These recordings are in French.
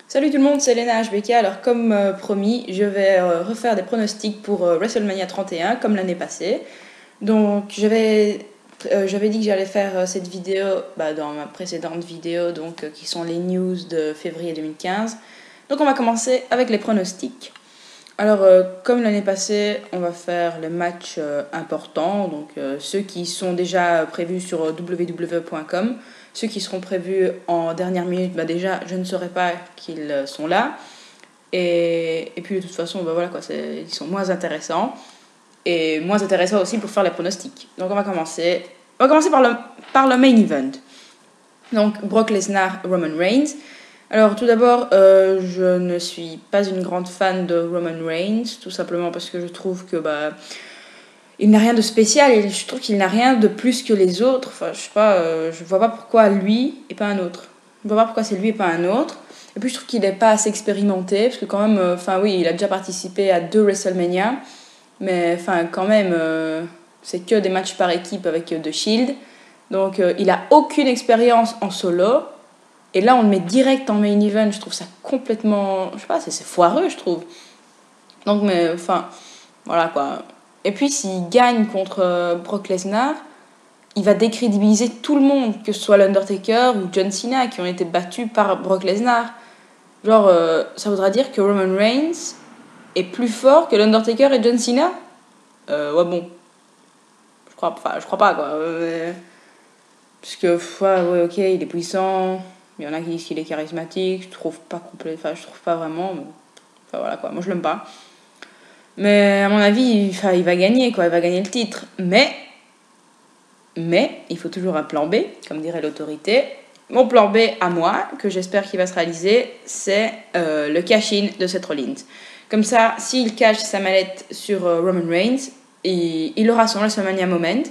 Salut tout le monde, c'est Lena HBK. Alors comme promis, je vais refaire des pronostics pour WrestleMania 31 comme l'année passée. Donc j'avais dit que j'allais faire cette vidéo dans ma précédente vidéo qui sont les news de février 2015. Donc on va commencer avec les pronostics. Alors comme l'année passée, on va faire les matchs importants, ceux qui sont déjà prévus sur www.com. Ceux qui seront prévus en dernière minute, déjà, je ne saurais pas qu'ils sont là. Et puis, de toute façon, voilà quoi, ils sont moins intéressants. Et moins intéressants aussi pour faire les pronostics. Donc, on va commencer par le main event. Donc, Brock Lesnar, Roman Reigns. Alors, tout d'abord, je ne suis pas une grande fan de Roman Reigns, tout simplement parce que je trouve que, il n'a rien de spécial et je trouve qu'il n'a rien de plus que les autres. Enfin, je sais pas, je vois pas pourquoi lui et pas un autre. Je vois pas pourquoi c'est lui et pas un autre. Et puis je trouve qu'il n'est pas assez expérimenté parce que quand même, oui, il a déjà participé à 2 WrestleMania, mais quand même, c'est que des matchs par équipe avec The Shield. Donc il a aucune expérience en solo. Et là, on le met direct en main event. Je trouve ça complètement, je sais pas, c'est foireux, je trouve. Donc, mais voilà quoi. Et puis s'il gagne contre Brock Lesnar, il va décrédibiliser tout le monde, que ce soit l'Undertaker ou John Cena qui ont été battus par Brock Lesnar. Genre, ça voudra dire que Roman Reigns est plus fort que l'Undertaker et John Cena. Ouais bon, je crois pas quoi. Parce que ouais ok, il est puissant. Il y en a qui disent qu'il est charismatique. Je trouve pas complet, je trouve pas vraiment. Mais, voilà quoi, moi je l'aime pas. Mais à mon avis, il va gagner quoi, il va gagner le titre. Mais il faut toujours un plan B, comme dirait l'autorité. Mon plan B à moi, que j'espère qu'il va se réaliser, c'est le cash-in de Seth Rollins. Comme ça, s'il cache sa mallette sur Roman Reigns, il aura son WrestleMania moment.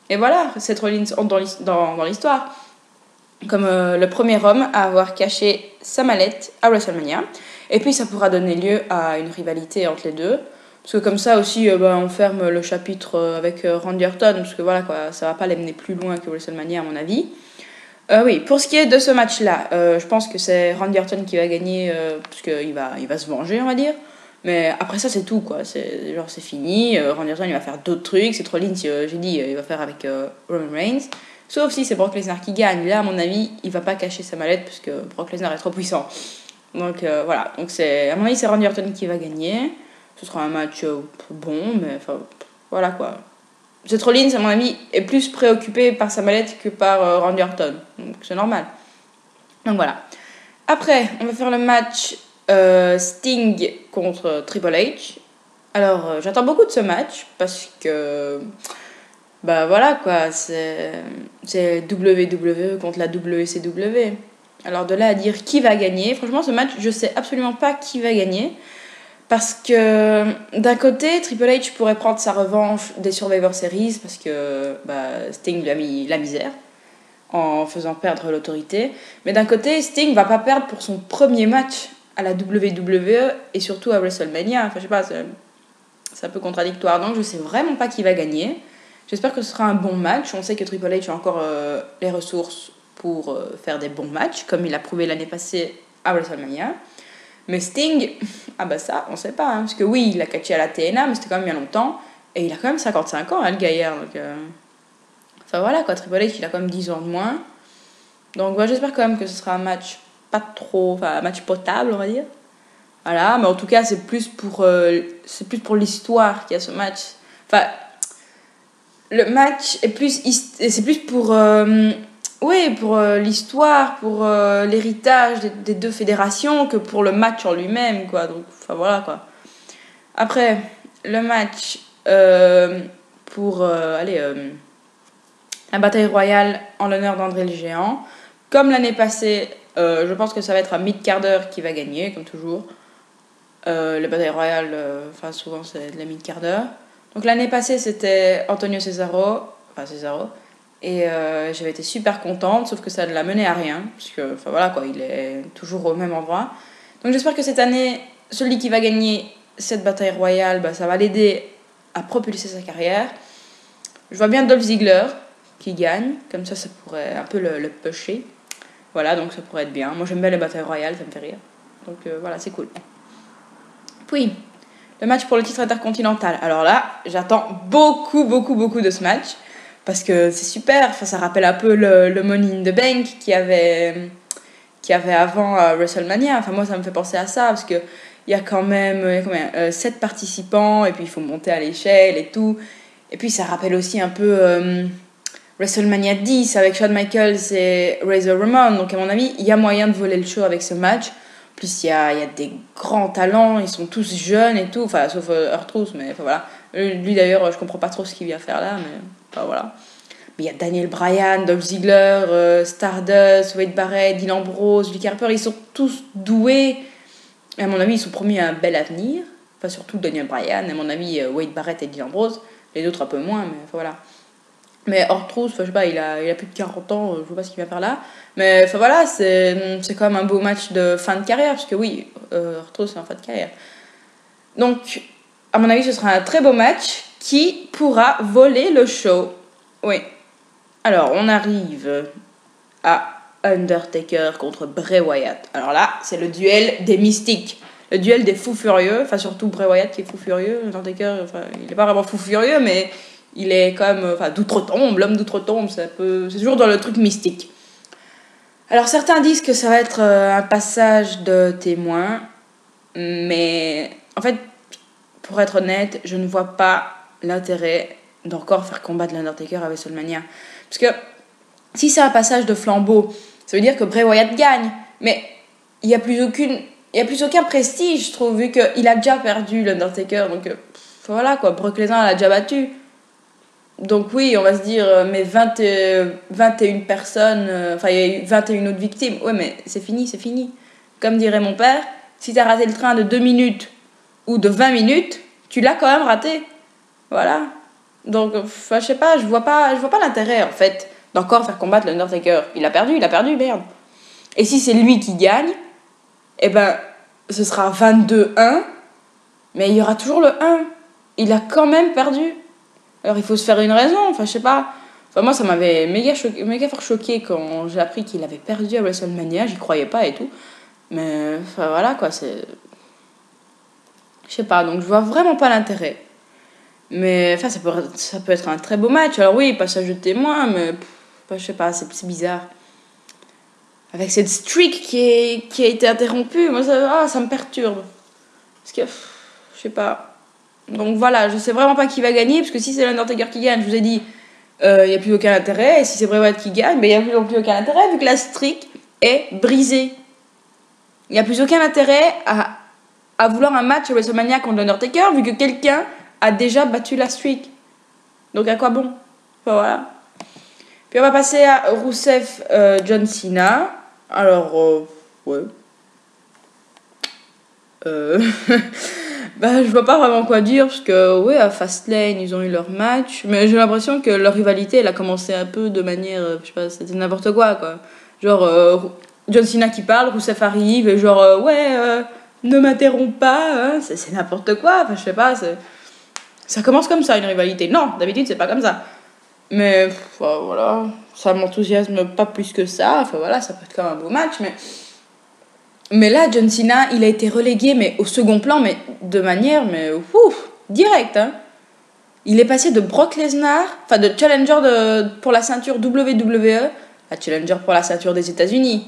Et voilà, Seth Rollins entre dans l'histoire comme le premier homme à avoir caché sa mallette à WrestleMania. Et puis ça pourra donner lieu à une rivalité entre les deux. Parce que comme ça aussi, on ferme le chapitre avec Randy Orton. Parce que voilà, quoi, ça va pas les mener plus loin que WrestleMania, à mon avis. Oui, pour ce qui est de ce match-là, je pense que c'est Randy Orton qui va gagner. Parce qu'il va se venger, on va dire. Mais après ça, c'est tout, quoi. C'est fini. Randy Orton, il va faire d'autres trucs. C'est Rollins, j'ai dit, il va faire avec Roman Reigns. Sauf si c'est Brock Lesnar qui gagne. Là, à mon avis, il va pas cacher sa mallette parce que Brock Lesnar est trop puissant. Donc voilà. Donc à mon avis, c'est Randy Orton qui va gagner. Ce sera un match bon, mais voilà quoi. Seth Rollins, à mon avis, est plus préoccupé par sa mallette que par Randy Orton. Donc c'est normal. Donc voilà. Après, on va faire le match Sting contre Triple H. Alors, j'attends beaucoup de ce match parce que voilà quoi, c'est WWE contre la WCW. Alors de là à dire qui va gagner, franchement ce match je sais absolument pas qui va gagner. Parce que d'un côté, Triple H pourrait prendre sa revanche des Survivor Series parce que Sting lui a mis la misère en faisant perdre l'autorité. Mais d'un côté, Sting va pas perdre pour son premier match à la WWE et surtout à WrestleMania. Enfin je sais pas, c'est un peu contradictoire. Donc je sais vraiment pas qui va gagner. J'espère que ce sera un bon match. On sait que Triple H a encore les ressources pour faire des bons matchs, comme il a prouvé l'année passée à WrestleMania. Mais Sting, ça, on sait pas. Hein, parce que oui, il a catché à la TNA, mais c'était quand même il y a longtemps. Et il a quand même 55 ans, hein, le gaillard. Donc, voilà, quoi. Triple H, il a quand même 10 ans de moins. Donc, j'espère quand même que ce sera un match un match potable, on va dire. Voilà, mais en tout cas, c'est plus pour l'histoire qu'il y a ce match. Enfin, le match est c'est plus pour l'histoire, pour l'héritage des deux fédérations que pour le match en lui-même quoi. Donc voilà quoi. Après le match pour la bataille royale en l'honneur d'André le Géant, comme l'année passée, je pense que ça va être un mid-carder qui va gagner comme toujours. La bataille royale, souvent c'est de la mid-carder. Donc l'année passée c'était Antonio Cesaro. Et j'avais été super contente, sauf que ça ne l'a mené à rien. Parce que, voilà quoi, il est toujours au même endroit. Donc j'espère que cette année, celui qui va gagner cette bataille royale, ça va l'aider à propulser sa carrière. Je vois bien Dolph Ziggler qui gagne. Comme ça pourrait un peu le pusher. Voilà, donc ça pourrait être bien. Moi j'aime bien les batailles royales, ça me fait rire. Donc voilà, c'est cool. Puis, le match pour le titre intercontinental. Alors là, j'attends beaucoup de ce match. Parce que c'est super. Enfin, ça rappelle un peu le Money in the Bank qu'il y avait avant WrestleMania. Enfin, moi, ça me fait penser à ça. Parce qu'il y a quand même 7 participants. Et puis, il faut monter à l'échelle et tout. Et puis, ça rappelle aussi un peu WrestleMania 10 avec Shawn Michaels et Razor Ramon. Donc, à mon avis, il y a moyen de voler le show avec ce match. En plus, il y a des grands talents, ils sont tous jeunes et tout, enfin, sauf R-Truth, mais enfin, voilà. Lui, d'ailleurs, je comprends pas trop ce qu'il vient faire là, mais enfin, voilà. Mais il y a Daniel Bryan, Dolph Ziggler, Stardust, Wade Barrett, Dean Ambrose, Luke Harper, ils sont tous doués. Et à mon avis, ils sont promis à un bel avenir. Enfin, surtout Daniel Bryan, à mon avis, Wade Barrett et Dean Ambrose. Les autres un peu moins, mais enfin, voilà. Mais R-Truth, je sais pas, il a plus de 40 ans, je vois pas ce qu'il va faire là. Mais enfin voilà, c'est quand même un beau match de fin de carrière, parce que oui, R-Truth c'est en fin de carrière. Donc, à mon avis, ce sera un très beau match qui pourra voler le show. Oui. Alors, on arrive à Undertaker contre Bray Wyatt. Alors là, c'est le duel des mystiques. Le duel des fous furieux. Enfin, surtout Bray Wyatt qui est fou furieux. Undertaker, enfin, il n'est pas vraiment fou furieux, mais il est quand même, enfin, d'outre-tombe, l'homme d'outre-tombe, c'est toujours dans le truc mystique. Alors certains disent que ça va être un passage de témoin, mais en fait, pour être honnête, je ne vois pas l'intérêt d'encore faire combattre l'Undertaker à WrestleMania. Parce que si c'est un passage de flambeau, ça veut dire que Bray Wyatt gagne, mais il n'y a plus aucun prestige, je trouve, vu qu'il a déjà perdu l'Undertaker, donc voilà quoi, Brock Lesnar l'a déjà battu. Donc oui, on va se dire, mais 21 personnes, enfin il y a eu 21 autres victimes. Ouais, mais c'est fini, c'est fini. Comme dirait mon père, si t'as raté le train de 2 minutes ou de 20 minutes, tu l'as quand même raté. Voilà. Donc, je sais pas, je vois pas l'intérêt, en fait, d'encore faire combattre l'Undertaker. Il a perdu, merde. Et si c'est lui qui gagne, eh ben, ce sera 22-1, mais il y aura toujours le 1. Il a quand même perdu. Alors il faut se faire une raison, enfin je sais pas. Enfin moi ça m'avait méga fort choqué quand j'ai appris qu'il avait perdu à WrestleMania, j'y croyais pas et tout. Mais enfin voilà quoi, c'est... Je sais pas, donc je vois vraiment pas l'intérêt. Mais enfin ça peut être un très beau match. Alors oui, passage de témoin, mais je sais pas, c'est bizarre. Avec cette streak qui a été interrompue, moi ça me perturbe. Parce que, je sais pas... Donc voilà, je sais vraiment pas qui va gagner, parce que si c'est l'Undertaker qui gagne, je vous ai dit, il n'y a plus aucun intérêt, et si c'est Bray Wyatt qui gagne, il n'y a plus aucun intérêt, vu que la streak est brisée. Il n'y a plus aucun intérêt à vouloir un match à WrestleMania contre l'Undertaker, vu que quelqu'un a déjà battu la streak. Donc à quoi bon? Enfin voilà. Puis on va passer à Rusev John Cena. Alors, ouais. Bah, je vois pas vraiment quoi dire, parce que, ouais, à Fastlane, ils ont eu leur match, mais j'ai l'impression que leur rivalité, elle a commencé un peu de manière, je sais pas, c'était n'importe quoi, quoi. Genre, John Cena qui parle, Rusev arrive, et genre, ne m'interromps pas, hein, c'est n'importe quoi, enfin, je sais pas, ça commence comme ça, une rivalité. Non, d'habitude, c'est pas comme ça. Mais, voilà, ça m'enthousiasme pas plus que ça, enfin, voilà, ça peut être comme un beau match, mais là, John Cena, il a été relégué, mais au second plan, mais de manière, mais directe, hein. Il est passé de Brock Lesnar, enfin de challenger pour la ceinture WWE à challenger pour la ceinture des États-Unis.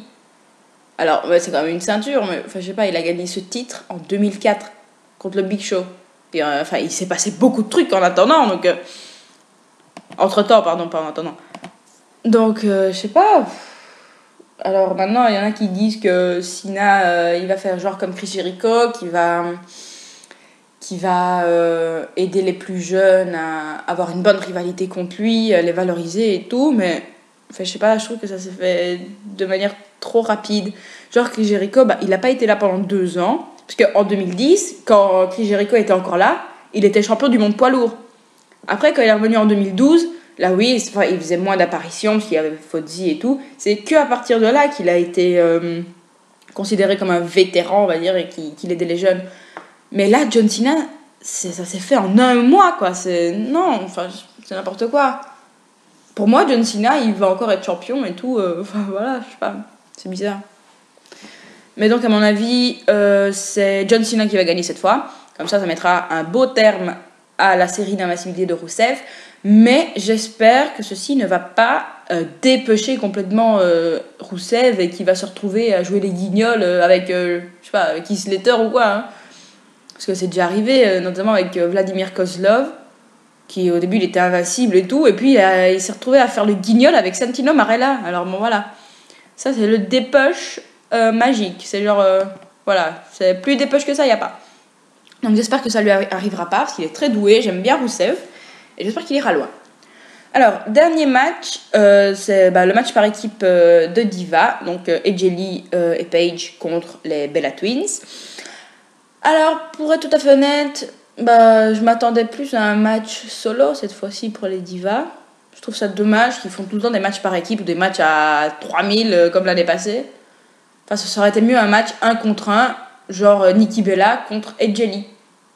Alors, ouais, c'est quand même une ceinture, mais enfin, je sais pas, il a gagné ce titre en 2004 contre le Big Show. Et enfin, il s'est passé beaucoup de trucs en attendant, donc. Entre-temps, pardon, pas en attendant. Donc, je sais pas. Alors maintenant, il y en a qui disent que Cena, il va faire genre comme Chris Jericho, qui va aider les plus jeunes à avoir une bonne rivalité contre lui, les valoriser et tout, mais enfin, je sais pas, je trouve que ça s'est fait de manière trop rapide. Genre Chris Jericho, bah, il n'a pas été là pendant 2 ans, parce qu'en 2010, quand Chris Jericho était encore là, il était champion du monde poids lourd. Après, quand il est revenu en 2012, là oui, enfin, il faisait moins d'apparitions parce qu'il y avait Fozzy et tout. C'est qu'à partir de là qu'il a été considéré comme un vétéran, on va dire, et qu'il aidait les jeunes. Mais là, John Cena, ça s'est fait en 1 mois, quoi. Non, enfin, c'est n'importe quoi. Pour moi, John Cena, il va encore être champion et tout. Enfin, voilà, je sais pas. C'est bizarre. Mais donc, à mon avis, c'est John Cena qui va gagner cette fois. Comme ça mettra un beau terme à la série d'invincibilité de Rusev. Mais j'espère que ceci ne va pas dépêcher complètement Rusev et qu'il va se retrouver à jouer les guignols avec, je sais pas, avec Heath Slater ou quoi. Hein. Parce que c'est déjà arrivé, notamment avec Vladimir Kozlov, qui au début il était invincible et tout. Et puis il s'est retrouvé à faire le guignol avec Santino Marella. Alors bon, voilà. Ça, c'est le dépush magique. C'est genre, voilà, c'est plus dépush que ça, il n'y a pas. Donc j'espère que ça lui arrivera pas, parce qu'il est très doué, j'aime bien Rusev, et j'espère qu'il ira loin. Alors, dernier match, c'est le match par équipe de Diva, donc AJ Lee et Paige contre les Bella Twins. Alors, pour être tout à fait honnête, je m'attendais plus à un match solo cette fois-ci pour les Divas. Je trouve ça dommage qu'ils font tout le temps des matchs par équipe ou des matchs à 3000 comme l'année passée. Enfin, ça aurait été mieux un match 1 contre 1, genre Nikki Bella contre AJ Lee.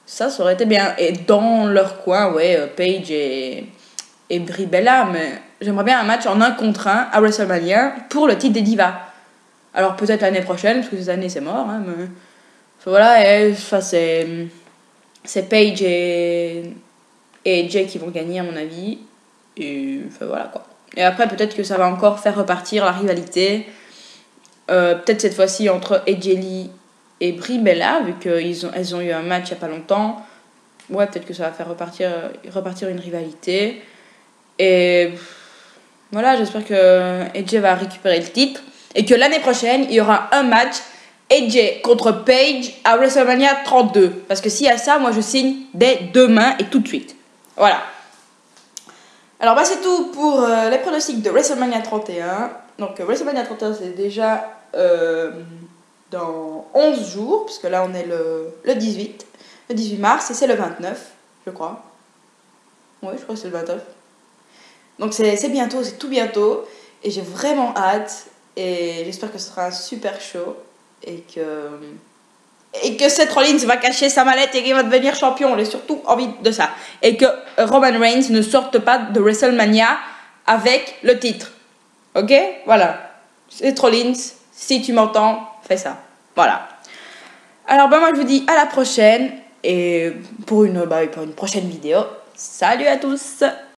Ça aurait été bien. Et dans leur coin, ouais, Paige et Brie Bella, mais j'aimerais bien un match en 1 contre 1 à WrestleMania pour le titre des Divas. Alors peut-être l'année prochaine, parce que cette année c'est mort, hein, mais... Enfin, voilà, c'est Paige et AJ qui vont gagner à mon avis. Et enfin voilà quoi. Et après peut-être que ça va encore faire repartir la rivalité. Peut-être cette fois-ci entre AJ Lee et Brie Bella, vu qu'elles ont eu un match il n'y a pas longtemps. Ouais, peut-être que ça va faire repartir une rivalité. Et voilà, j'espère que AJ va récupérer le titre. Et que l'année prochaine, il y aura un match AJ contre Paige à WrestleMania 32. Parce que s'il y a ça, moi je signe dès demain et tout de suite. Voilà. Alors c'est tout pour les pronostics de WrestleMania 31. Donc WrestleMania 31 c'est déjà dans 11 jours. Parce que là on est le 18 mars et c'est le 29, je crois. Oui, je crois que c'est le 29. Donc c'est bientôt, c'est tout bientôt. Et j'ai vraiment hâte. Et j'espère que ce sera un super show. Et que Seth Rollins va cacher sa mallette et qu'il va devenir champion. J'ai surtout envie de ça. Et que Roman Reigns ne sorte pas de WrestleMania avec le titre. Ok? Voilà. Seth Rollins, si tu m'entends, fais ça. Voilà. Alors moi je vous dis à la prochaine. Et pour une prochaine vidéo. Salut à tous!